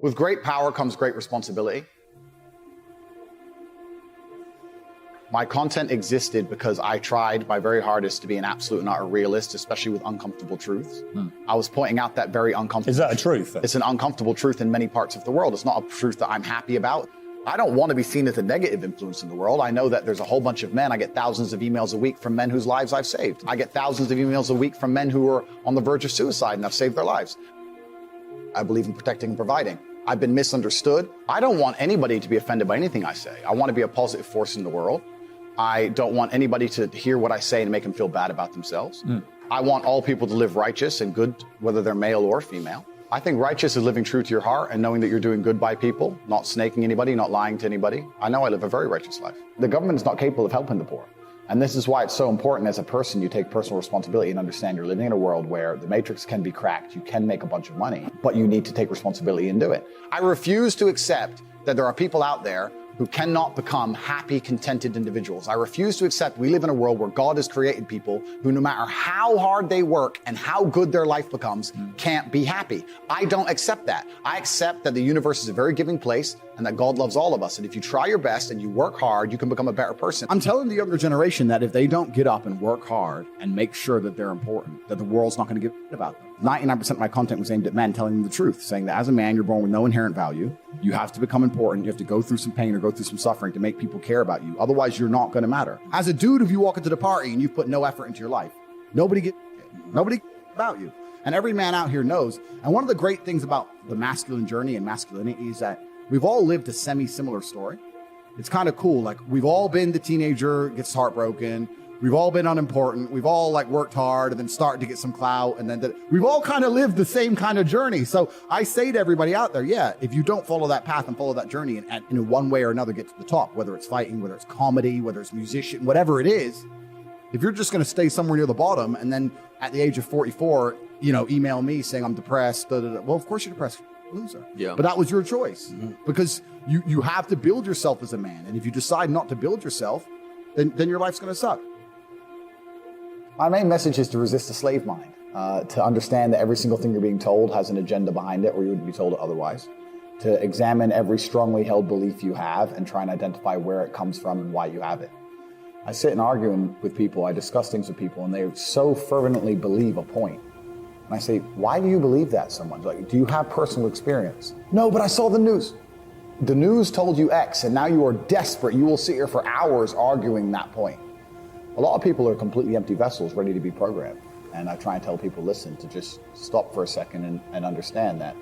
With great power comes great responsibility. My content existed because I tried my very hardest to be an absolute and utter realist, especially with uncomfortable truths. I was pointing out that very uncomfortable. Is that a truth? It's an uncomfortable truth in many parts of the world. It's not a truth that I'm happy about. I don't want to be seen as a negative influence in the world. I know that there's a whole bunch of men. I get thousands of emails a week from men whose lives I've saved. I get thousands of emails a week from men who are on the verge of suicide and I've saved their lives. I believe in protecting and providing. I've been misunderstood. I don't want anybody to be offended by anything I say. I want to be a positive force in the world. I don't want anybody to hear what I say and make them feel bad about themselves. I want all people to live righteous and good, whether they're male or female. I think righteous is living true to your heart and knowing that you're doing good by people, not snaking anybody, not lying to anybody. I know I live a very righteous life. The government is not capable of helping the poor. And this is why it's so important as a person you take personal responsibility and understand you're living in a world where the matrix can be cracked, you can make a bunch of money, but you need to take responsibility and do it. I refuse to accept that there are people out there who cannot become happy, contented individuals. I refuse to accept we live in a world where God has created people who, no matter how hard they work and how good their life becomes, can't be happy. I don't accept that. I accept that the universe is a very giving place and that God loves all of us. And if you try your best and you work hard, you can become a better person. I'm telling the younger generation that if they don't get up and work hard and make sure that they're important, that the world's not going to give a about them. 99% of my content was aimed at men, telling them the truth, saying that as a man, you're born with no inherent value. You have to become important. You have to go through some pain or go through some suffering to make people care about you. Otherwise, you're not going to matter. As a dude, if you walk into the party and you've put no effort into your life, nobody gives about you. And every man out here knows. And one of the great things about the masculine journey and masculinity is that we've all lived a semi-similar story. It's kind of cool. Like, we've all been the teenager, gets heartbroken. We've all been unimportant. We've all worked hard and then started to get some clout. And then we've all kind of lived the same kind of journey. So I say to everybody out there, yeah, if you don't follow that path and follow that journey and in one way or another get to the top, whether it's fighting, whether it's comedy, whether it's musician, whatever it is, if you're just going to stay somewhere near the bottom and then at the age of 44, email me saying I'm depressed, well, of course you're depressed. Loser. Yeah. But that was your choice because you have to build yourself as a man. And if you decide not to build yourself, then your life's going to suck. My main message is to resist the slave mind, to understand that every single thing you're being told has an agenda behind it or you wouldn't be told it otherwise, to examine every strongly held belief you have and try and identify where it comes from and why you have it. I sit and argue with people, I discuss things with people, and they so fervently believe a point. And I say, why do you believe that so much? Like, do you have personal experience? No, but I saw the news. The news told you X, and now you are desperate. You will sit here for hours arguing that point. A lot of people are completely empty vessels ready to be programmed. And I try and tell people, listen, to just stop for a second and understand that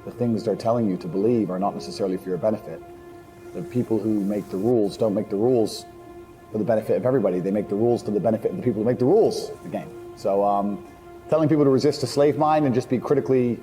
the things they're telling you to believe are not necessarily for your benefit. The people who make the rules don't make the rules for the benefit of everybody. They make the rules to the benefit of the people who make the rules of the game. So telling people to resist a slave mind and just be critical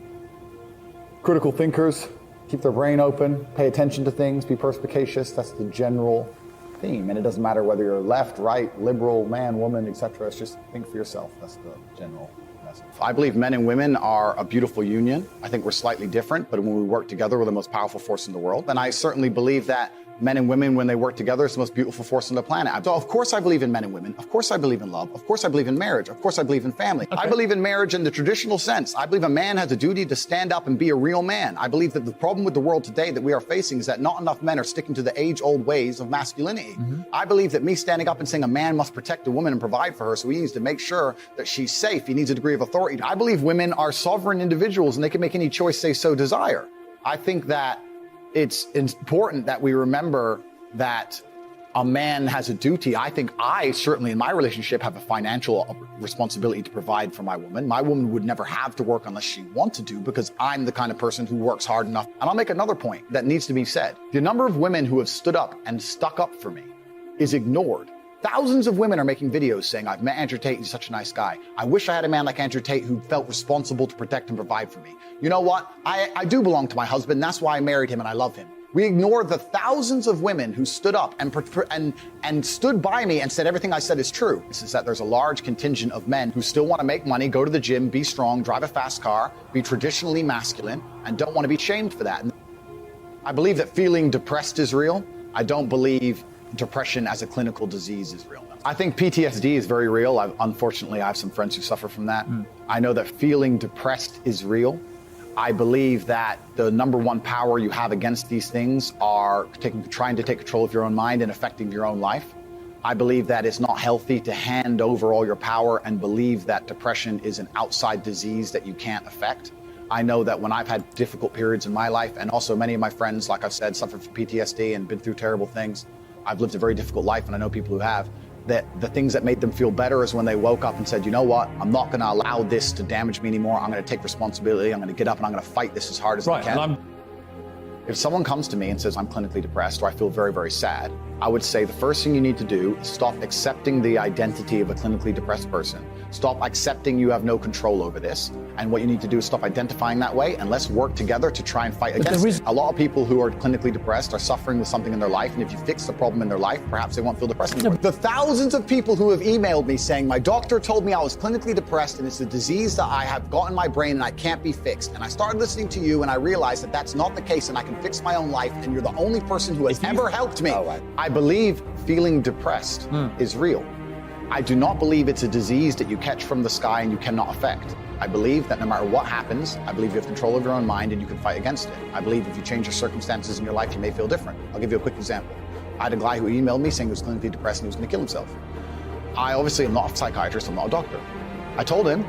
thinkers, keep their brain open, pay attention to things, be perspicacious, that's the general theme. And it doesn't matter whether you're left, right, liberal, man, woman, etc. It's just think for yourself. That's the general message. I believe men and women are a beautiful union. I think we're slightly different, but when we work together, we're the most powerful force in the world. And I certainly believe that men and women, when they work together, it's the most beautiful force on the planet. So of course I believe in men and women. Of course I believe in love. Of course I believe in marriage. Of course I believe in family. Okay. I believe in marriage in the traditional sense. I believe a man has a duty to stand up and be a real man. I believe that the problem with the world today that we are facing is that not enough men are sticking to the age-old ways of masculinity. I believe that me standing up and saying a man must protect a woman and provide for her, so he needs to make sure that she's safe. He needs a degree of authority. I believe women are sovereign individuals and they can make any choice they so desire. I think that it's important that we remember that a man has a duty. I think I certainly in my relationship have a financial responsibility to provide for my woman. My woman would never have to work unless she wants to because I'm the kind of person who works hard enough. And I'll make another point that needs to be said. The number of women who have stood up and stuck up for me is ignored. Thousands of women are making videos saying, I've met Andrew Tate, he's such a nice guy. I wish I had a man like Andrew Tate who felt responsible to protect and provide for me. You know what? I do belong to my husband. That's why I married him and I love him. We ignore the thousands of women who stood up and stood by me and said everything I said is true. This is that there's a large contingent of men who still want to make money, go to the gym, be strong, drive a fast car, be traditionally masculine, and don't want to be shamed for that. I believe that feeling depressed is real. I don't believe depression as a clinical disease is real. I think PTSD is very real. Unfortunately, I have some friends who suffer from that. I know that feeling depressed is real. I believe that the number one power you have against these things are trying to take control of your own mind and affecting your own life. I believe that it's not healthy to hand over all your power and believe that depression is an outside disease that you can't affect. I know that when I've had difficult periods in my life, and also many of my friends, like I've said, suffered from PTSD and been through terrible things. I've lived a very difficult life, and I know people who have, that the things that made them feel better is when they woke up and said, you know what, I'm not gonna allow this to damage me anymore. I'm gonna take responsibility. I'm gonna get up and I'm gonna fight this as hard as I can. If someone comes to me and says I'm clinically depressed or I feel very, very sad, I would say the first thing you need to do is stop accepting the identity of a clinically depressed person. Stop accepting you have no control over this. And what you need to do is stop identifying that way, and let's work together to try and fight against it. A lot of people who are clinically depressed are suffering with something in their life, and if you fix the problem in their life, perhaps they won't feel depressed anymore. The thousands of people who have emailed me saying, my doctor told me I was clinically depressed and it's a disease that I have got in my brain and I can't be fixed. And I started listening to you and I realized that that's not the case and I can fix my own life, and you're the only person who has ever helped me. I believe feeling depressed is real. I do not believe it's a disease that you catch from the sky and you cannot affect. I believe that no matter what happens, I believe you have control of your own mind and you can fight against it. I believe if you change your circumstances in your life, you may feel different. I'll give you a quick example. I had a guy who emailed me saying he was clinically depressed and he was going to kill himself. I obviously am not a psychiatrist, I'm not a doctor. I told him,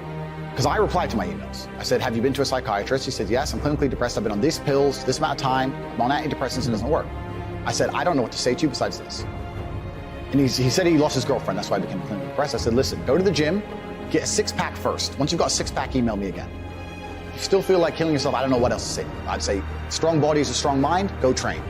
because I replied to my emails. I said, have you been to a psychiatrist? He said, yes, I'm clinically depressed. I've been on these pills, this amount of time, I'm on antidepressants, it doesn't work. I said, I don't know what to say to you besides this. And he said he lost his girlfriend, that's why I became clinically depressed. I said, listen, go to the gym, get a six-pack first. Once you've got a six-pack, email me again. If you still feel like killing yourself, I don't know what else to say. I'd say, strong body is a strong mind, go train.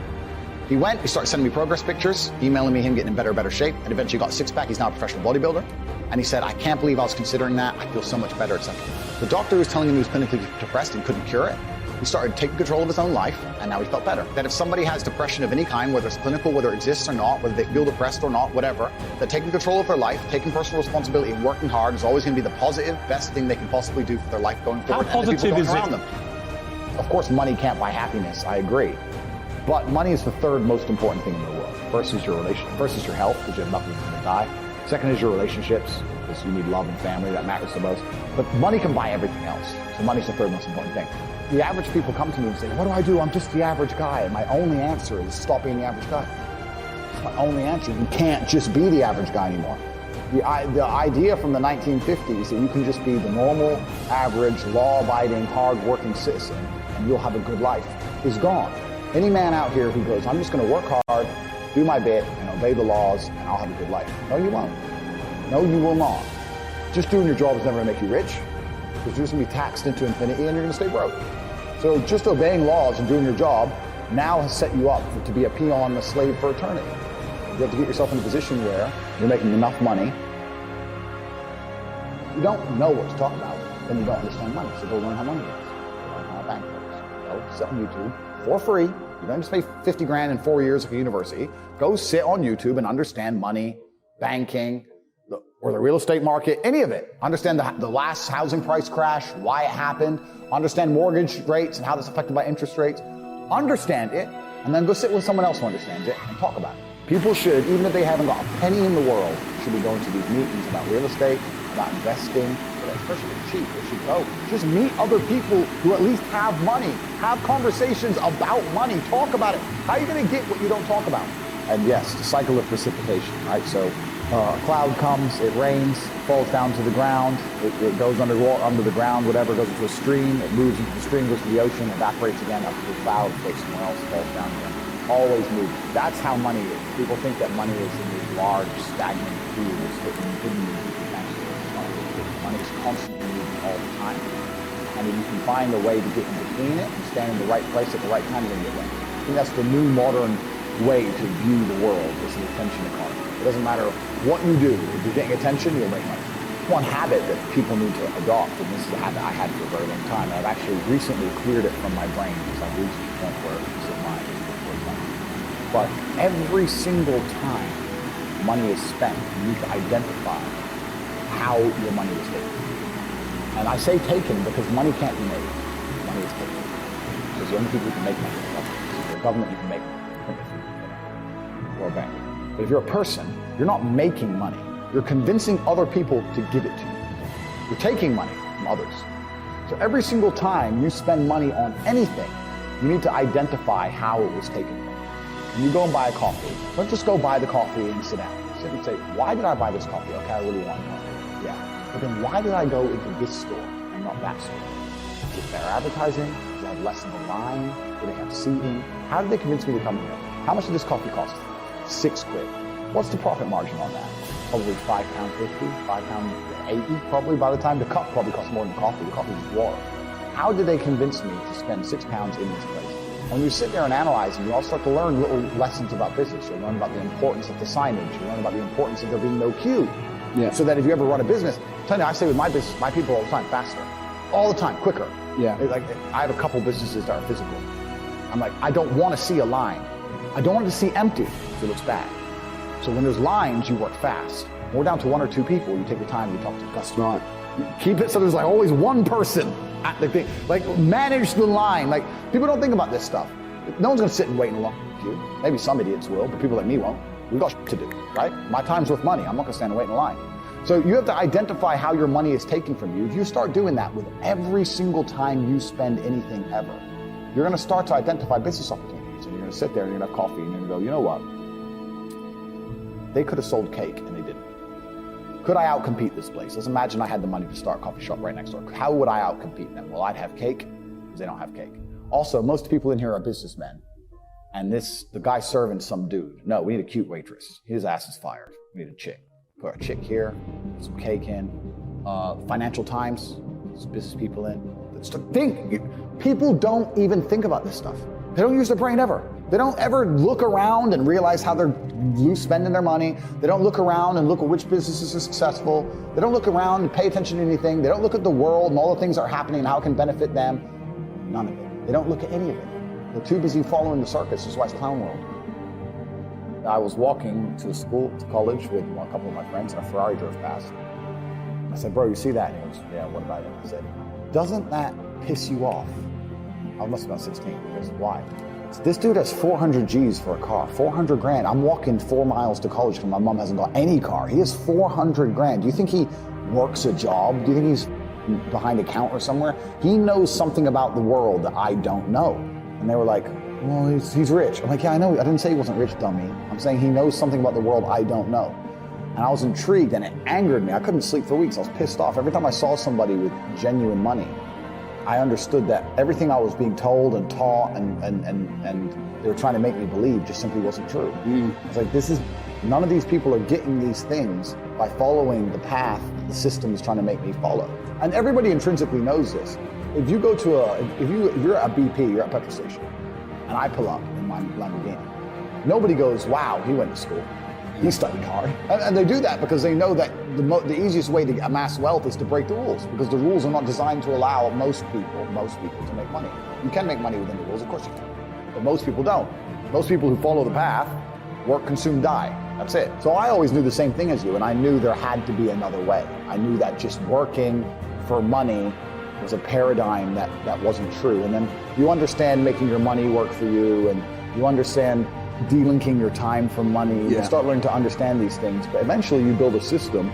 He went, he started sending me progress pictures, emailing me him getting in better shape, and eventually got a six-pack. He's now a professional bodybuilder. And he said, I can't believe I was considering that. I feel so much better, etc. The doctor who was telling him he was clinically depressed and couldn't cure it, he started taking control of his own life, and now he felt better. That if somebody has depression of any kind, whether it's clinical, whether it exists or not, whether they feel depressed or not, whatever, that taking control of their life, taking personal responsibility and working hard is always going to be the positive, best thing they can possibly do for their life going forward. How positive is it? Of course, money can't buy happiness, I agree. But money is the third most important thing in the world. First is your relationship. First is your health, because you have nothing you're going to die. Second is your relationships, because you need love and family, that matters the most. But money can buy everything else. So money's the third most important thing. The average people come to me and say, what do I do? I'm just the average guy. And my only answer is stop being the average guy. It's my only answer. You can't just be the average guy anymore. The idea from the 1950s that you can just be the normal, average, law-abiding, hard-working citizen and you'll have a good life is gone. Any man out here who goes, I'm just going to work hard, do my bit, and obey the laws, and I'll have a good life. No, you won't. No, you will not. Just doing your job is never going to make you rich, because you're just going to be taxed into infinity and you're going to stay broke. So just obeying laws and doing your job now has set you up to be a peon, a slave for eternity. You have to get yourself in a position where you're making enough money. You don't know what to talk about, then you don't understand money. So go learn how money works. Learn how a bank works. Go sit on YouTube for free. You don't just pay 50 grand in 4 years at a university. Go sit on YouTube and understand money, banking, or the real estate market, any of it. Understand the last housing price crash, why it happened, understand mortgage rates and how that's affected by interest rates. Understand it, and then go sit with someone else who understands it and talk about it. People should, even if they haven't got a penny in the world, should be going to these meetings about real estate, about investing, especially if it's cheap. They should go. Just meet other people who at least have money. Have conversations about money. Talk about it. How are you going to get what you don't talk about? And yes, the cycle of precipitation, right? So a cloud comes, it rains, falls down to the ground, it goes under the ground, whatever, goes into a stream, it moves into the stream, goes to the ocean, evaporates again up to the cloud, goes somewhere else, falls down again. Always moving. That's how money is. People think that money is in these large, stagnant pools, hidden money is constantly moving all the time. And if you can find a way to get in between it and stand in the right place at the right time, you're going to get there. I think that's the new modern way to view the world, is the attention economy. It doesn't matter what you do. If you're getting attention, you'll make money. One habit that people need to adopt, and this is a habit I had for a very long time, and I've actually recently cleared it from my brain because I've reached the point where it's in my But every single time money is spent, you need to identify how your money is taken. And I say taken because money can't be made. Money is taken. Because the only people who can make money are government. If you're a government, you can make money. Or a bank. But if you're a person, you're not making money. You're convincing other people to give it to you. You're taking money from others. So every single time you spend money on anything, you need to identify how it was taken from you. When you go and buy a coffee, don't just go buy the coffee and sit down. Sit and say, why did I buy this coffee? Okay, I really want coffee. Yeah. But then why did I go into this store and not that store? Is it better advertising? Does it have less of a line? Do they have seating? How did they convince me to come here? How much did this coffee cost? £6. What's the profit margin on that? Probably £5.50, £5.80 probably by the time. The cup probably costs more than the coffee. The coffee is water. How did they convince me to spend £6 in this place? When you sit there and analyze, and you all start to learn little lessons about business. You learn about the importance of the signage. You learn about the importance of there being no queue. Yeah. So that if you ever run a business, I say with my business, my people all the time, faster. All the time, quicker. Yeah. Like, I have a couple businesses that are physical. I'm like, I don't want to see a line. I don't want it to see empty if it looks bad. So when there's lines, you work fast. When we're down to 1 or 2 people, you take the time, you talk to the customer. Keep it so there's like always one person at the thing. Like, manage the line. Like, people don't think about this stuff. No one's going to sit and wait in a long queue. Maybe some idiots will, but people like me won't. We've got to do, right? My time's worth money. I'm not going to stand and wait in line. So you have to identify how your money is taken from you. If you start doing that with every single time you spend anything ever, you're going to start to identify business opportunities. And you're going to sit there and you're going to have coffee and you're going to go, you know what? They could have sold cake and they didn't. Could I outcompete this place? Let's imagine I had the money to start a coffee shop right next door. How would I outcompete them? Well, I'd have cake because they don't have cake. Also, most people in here are businessmen. And the guy serving some dude. No, we need a cute waitress. His ass is fired. We need a chick. Put a chick here, put some cake in. Financial Times, some business people in. People don't even think about this stuff. They don't use their brain ever. They don't ever look around and realize how they're spending their money. They don't look around and look at which businesses are successful. They don't look around and pay attention to anything. They don't look at the world and all the things that are happening and how it can benefit them. None of it. They don't look at any of it. They're too busy following the circus. This is why it's clown world. I was walking to college with a couple of my friends, and a Ferrari drove past. I said, bro, you see that? And he goes, yeah, what about it? I said, doesn't that piss you off? I must have been 16. He goes, why? This dude has 400 G's for a car, 400 grand. I'm walking 4 miles to college because my mom hasn't got any car. He has 400 grand. Do you think he works a job? Do you think he's behind a counter somewhere? He knows something about the world that I don't know. And they were like, well, he's rich. I'm like, yeah, I know. I didn't say he wasn't rich, dummy. I'm saying he knows something about the world I don't know. And I was intrigued and it angered me. I couldn't sleep for weeks. I was pissed off. Every time I saw somebody with genuine money, I understood that everything I was being told and taught and they were trying to make me believe just simply wasn't true. I was like, none of these people are getting these things by following the path the system is trying to make me follow. And everybody intrinsically knows this. If you go to if you're at BP, you're at a petrol station, and I pull up in my Lamborghini, nobody goes, wow, he went to school. He studied hard. And they do that because they know that the easiest way to amass wealth is to break the rules, because the rules are not designed to allow most people to make money. You can make money within the rules, of course you can, but most people don't. Most people who follow the path work, consume, die. That's it. So I always knew the same thing as you, and I knew there had to be another way. I knew that just working for money was a paradigm that wasn't true. And then you understand making your money work for you, and you understand delinking your time from money. You start learning to understand these things, but eventually you build a system,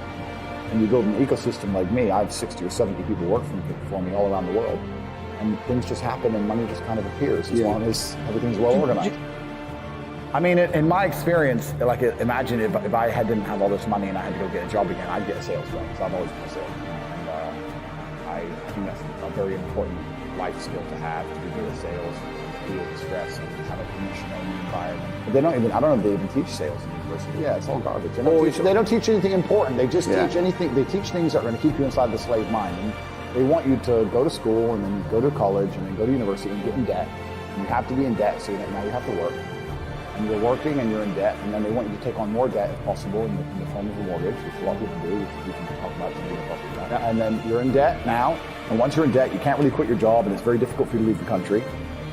and you build an ecosystem like me. I have 60 or 70 people work for me all around the world, and things just happen and money just kind of appears as long as everything's well organized. I mean, in my experience, like, imagine if I didn't have all this money and I had to go get a job again, I'd get a sales job, because I've always been a salesman. I think that's a very important life skill to have, to be good at sales, deal with stress, and have a commission-only environment. But they don't even, I don't know if they even teach sales in university. Yeah, it's all garbage. They don't teach anything important. They just teach anything. They teach things that are going to keep you inside the slave mind. And they want you to go to school and then go to college and then go to university and get in debt. And you have to be in debt, so now you have to work. And you're working and you're in debt, and then they want you to take on more debt if possible in the form of a mortgage, which a lot of people do, which we can talk about today. And then you're in debt now, and once you're in debt, you can't really quit your job, and it's very difficult for you to leave the country.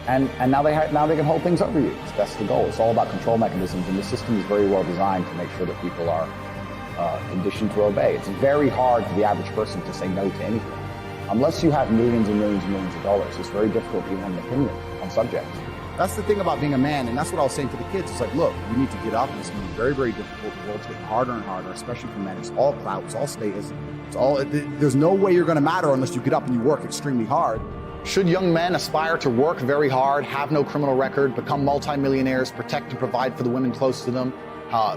And now they can hold things over you. That's the goal. It's all about control mechanisms, and the system is very well designed to make sure that people are conditioned to obey. It's very hard for the average person to say no to anything. Unless you have millions and millions and millions of dollars, it's very difficult to even have an opinion on subjects. That's the thing about being a man, and that's what I was saying to the kids. It's like, look, you need to get up, and it's going to be very, very difficult. The world's getting harder and harder, especially for men. It's all clout, it's all status, there's no way you're going to matter unless you get up and you work extremely hard. Should young men aspire to work very hard, have no criminal record, become multimillionaires, protect and provide for the women close to them,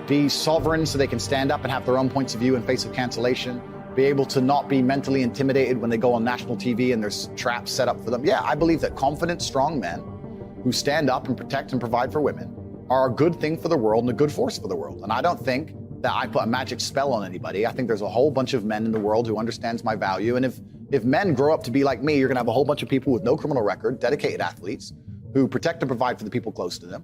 be sovereign so they can stand up and have their own points of view in face of cancellation, be able to not be mentally intimidated when they go on national TV and there's traps set up for them? Yeah, I believe that confident, strong men who stand up and protect and provide for women are a good thing for the world and a good force for the world. And I don't think that I put a magic spell on anybody. I think there's a whole bunch of men in the world who understands my value. And if men grow up to be like me, you're gonna have a whole bunch of people with no criminal record, dedicated athletes, who protect and provide for the people close to them,